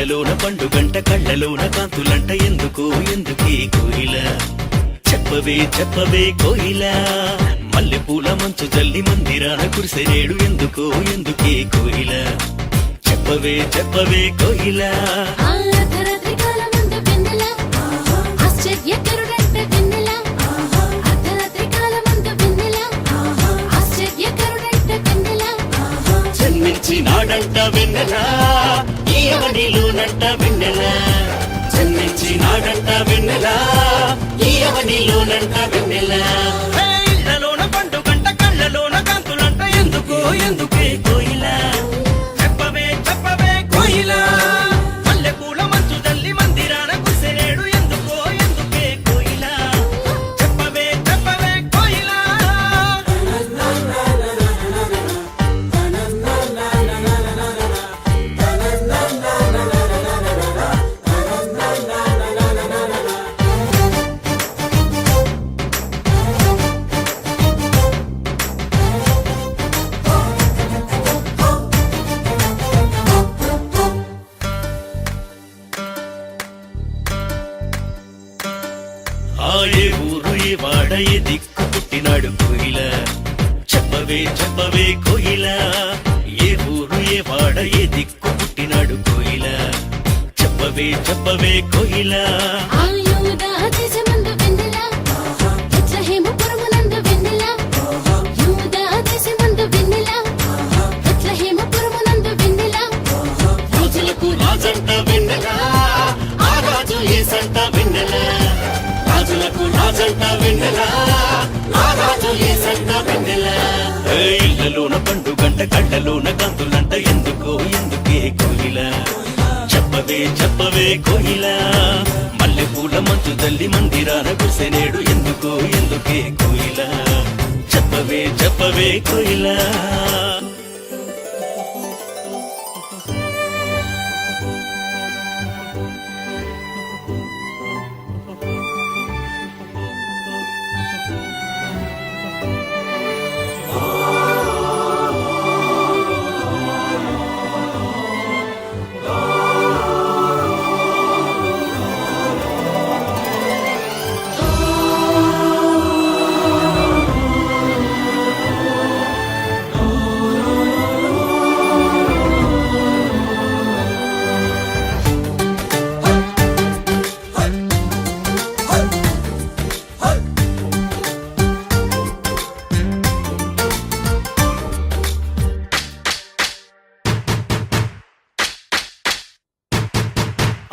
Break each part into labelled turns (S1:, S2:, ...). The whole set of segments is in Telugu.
S1: ఇళ్లలోన పండుగంట కళ్ళలోన కాంతులంట ఎందుకు ఎందుకే కోయిల చెప్పవే చెప్పవే కోయిల మల్లె పూల మంచు జల్లి మందిరాన కురిసెనేడు ఎందుకు ఎందుకే కోయిల చెప్పవే చెప్పవే కోయిల జన్మించినాడంట వెన్నెల ఈ అవనిలోనంట వెన్నెల జన్మించినాడంట వెన్నెల ఈ అవనిలోనంట వెన్నెల ఇళ్లలోన పండుగంట కళ్ళలోన కాంతులంట ఎందుకు ఎందుకే కోయిల చెప్పవే చెప్పవే కోయిల మల్లె పూల మంచు జల్లి మందిరాన కురిసెనేడు ఎందుకో ఎందుకే కోయిల చెప్పవే చెప్పవే కోయిల ఏ ఊరు ఏ వాడ ఏ దిక్కు పుట్టినాడు కోయిల చెప్పవే చెప్పవే కోయిల ఏ ఊరు ఏ వాడ ఏ దిక్కు పుట్టినాడు కోయిల చెప్పవే చెప్పవే కోయిల రాజులకు రాజంట వెన్నెల ఆ రాజు ఏసంట వెన్నెల రాజులకు రాజంట వెన్నెల ఆ రాజు ఏసంట వెన్నెల ఇళ్లలోన పండుగంట కళ్ళలోన కాంతులంట ఎందుకో ఎందుకే కోయిల చెప్పవే చెప్పవే కోయిల మల్లె పూల మంచు తల్లి మందిరాన కురిసెనేడు ఎందుకో ఎందుకే కోయిల చెప్పవే చెప్పవే కోయిల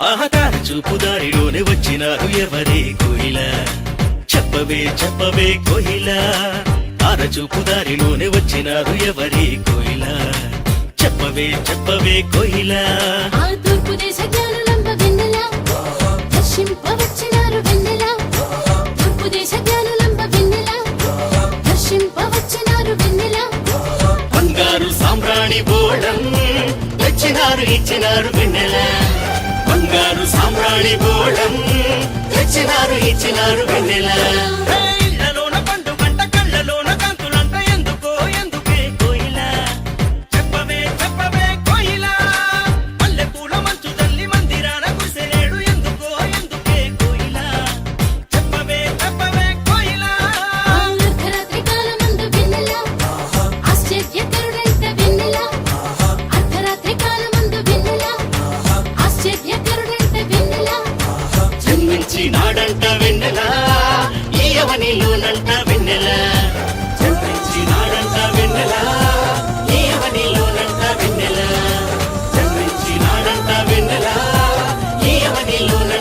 S1: ఆహతార చూపు దారిలోనే వచ్చినారు ఎవరే కోయిల చెప్పవే చెప్పవే కోయిల ఆర చూపు దారిలోనే వచ్చినారు ఎవరే కోయిల చెప్పవే చెప్పవే కోయిల బంగారు సాంబ్రాణి బోళం తెచ్చినారు ఇచ్చినారు వెన్నెల బంగారు సాంబ్రాణి బోళం తెచ్చినారు ఇచ్చినారు వెన్నెల ఇళ్లలోన పండుగంట కళ్ళలోన కాంతులంట ఎందుకో ఎందుకే కోయిల చెప్పవే చెప్పవే కోయిల మల్లె పూల మంచు తల్లి మందిరాన కురిసెనేడు ఎందుకో ఎందుకే కోయిల చెప్పవే చెప్పవే కోయిల జన్మించినాడంట వెన్నెల ఈ అవనిలోనంట వెన్నెల జన్మించినాడంట వెన్నెల ఈ అవనిలోనంట వెన్నెల జన్మించినాడంట వెన్నెల ఈ అవనిలోనంట